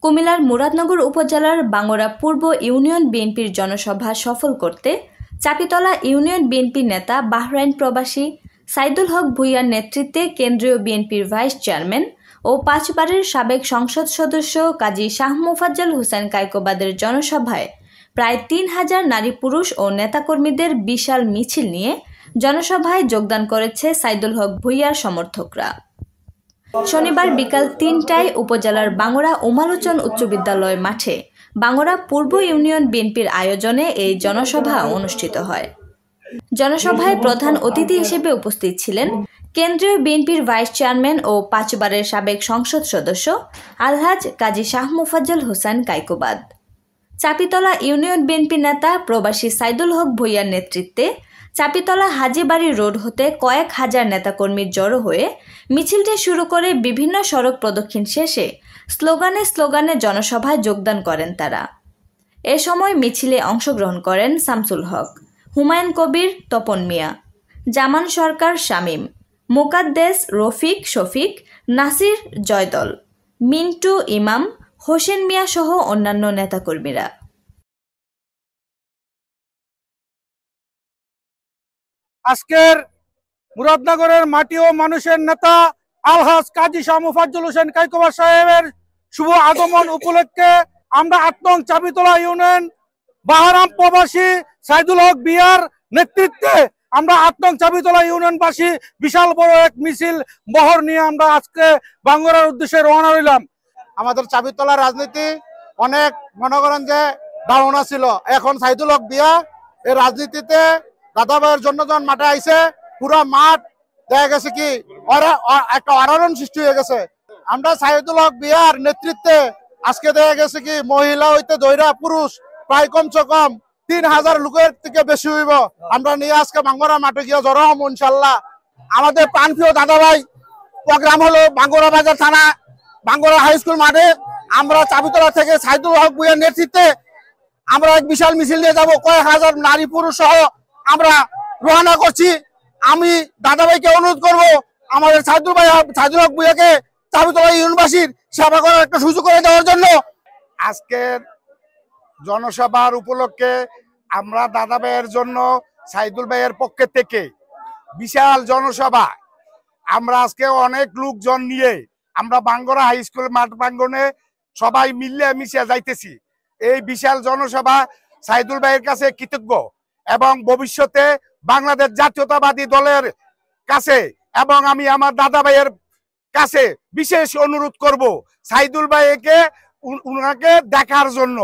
কুমিল্লার মুরাদনগর উপজেলার বাঙ্গরা পূর্ব ইউনিয়ন বিএনপির জনসভা সফল করতে চাপিতলা ইউনিয়ন বিএনপি নেতা বাহরাইন প্রবাসী সাইদুল হক ভূঁইয়ার নেতৃত্বে কেন্দ্রীয় বিএনপির ভাইস চেয়ারম্যান ও 5 বারের সাবেক সংসদ সদস্য কাজী শাহ মোফাজ্জল হোসেন কায়কোবাদের জনসভায় প্রায় 3000 নারী পুরুষ ও নেতাকর্মীদের বিশাল মিছিল নিয়ে জনসভায় যোগদান করেছে সাইদুল হক ভূঁইয়ার সমর্থকরা। শনিবার বিকাল 3টায় উপজেলার বাঙ্গরা উমালোচন উচ্চ বিদ্যালয় মাঠে বাঙ্গরা পূর্ব ইউনিয়ন বিএনপির আয়োজনে এই জনসভা অনুষ্ঠিত হয়। জনসভায় প্রধান অতিথি হিসেবে উপস্থিত ছিলেন কেন্দ্রীয় বিএনপির ভাইস চেয়ারম্যান ও 5 বারের সাবেক সংসদ সদস্য আলহাজ কাজী শাহ মোফাজ্জল হোসেন কায়কোবাদ। চাপিতলা ইউনিয়ন বিএনপি নেতা প্রবাসী সাইদুল হক ভূঁইয়ার নেতৃত্বে চাপিতলা হাজীবাড়ি রোড হতে কয়েক হাজার নেতাকর্মী জড়ো হয়ে মিছিলটি শুরু করে বিভিন্ন সড়ক প্রদক্ষিণ শেষে স্লোগানে জনসভায় যোগদান করেন তারা। এ সময় মিছিলে অংশগ্রহণ করেন শামসুল হক, হুমায়ুন কবির তপন মিয়া, জামান সরকার শামীম, মোকাদ্দেস রফিক শফিক, নাসির জয়দল, মিন্টু ইমাম, হোসেন মিয়া সহ অন্যান্য নেতাকর্মীরা। আজকের মুরাদনগরের মাটি ও মানুষের নেতা আলহাজ কাজী শাহ মোফাজ্জল হোসেন কায়কোবাদ সাহেবের শুভ আগমন উপলক্ষে আমরা 8 নং চাপিতলা ইউনিয়ন বাহারাম প্রবাসী সাইদুল হক ভূঁইয়ার নেতৃত্বে আমরা 8 নং চাপিতলা ইউনিয়নবাসী বিশাল বড় এক মিছিল বহর নিয়ে আমরা আজকে বাঙ্গরার উদ্দেশ্যে রওনা হইলাম। আমাদের চাপিতলার রাজনীতি অনেক মনে করেন যে ধারণা ছিল, এখন সাইদুল হক ভূঁইয়া এই রাজনীতিতে দাদা ভাইয়ের জন্য যখন মাঠে আইছে পুরো মাঠ দেখা গেছে কি একটা অরারণ সৃষ্টি হয়ে গেছে। আমরা সাইদুল হক ভূঁইয়ার নেতৃত্বে আজকে দেখা গেছে কি মহিলা হইতে দৈরা পুরুষ প্রায় কমসে কম 3000 লোকের থেকে বেশি হইব আমরা নিয়ে আজকে বাঙ্গরা মাঠে গিয়ে জড়ো হব ইনশাল্লাহ। আমাদের প্রাণপ্রিয় দাদা ভাই প্রোগ্রাম হলো বাঙ্গরা বাজার থানা বাঙ্গরা হাই স্কুল মাঠে। আমরা চাপিতলা থেকে সাইদুল হক ভূঁইয়ার নেতৃত্বে আমরা এক বিশাল মিছিল নিয়ে যাব, কয়েক হাজার নারী পুরুষ সহ আমরা রওনা করছি। আমি দাদা ভাইকে অনুরোধ করব আমাদের সাইদুল হক ভূঁইয়াকে চাপিতলা ইউনিয়নবাসীর সেবা করার একটা সুযোগ করে দেওয়ার জন্য। আজকের জনসভার উপলক্ষে আমরা দাদা ভাইয়ের জন্য সাইদুল ভাইয়ের পক্ষে থেকে বিশাল জনসভা আমরা আজকে অনেক লোকজন নিয়ে আমরা বাঙ্গরা হাই স্কুল মাঠ প্রাঙ্গণে সবাই মিলে মিশে যাইতেছি। এই বিশাল জনসভা সাইদুল ভাইয়ের কাছে কৃতজ্ঞ এবং ভবিষ্যতে বাংলাদেশ জাতীয়তাবাদী দলের কাছে এবং আমি আমার দাদা ভাইয়ের কাছে বিশেষ অনুরোধ করব সাইদুল ভাইকে উনাকে দেখার জন্য।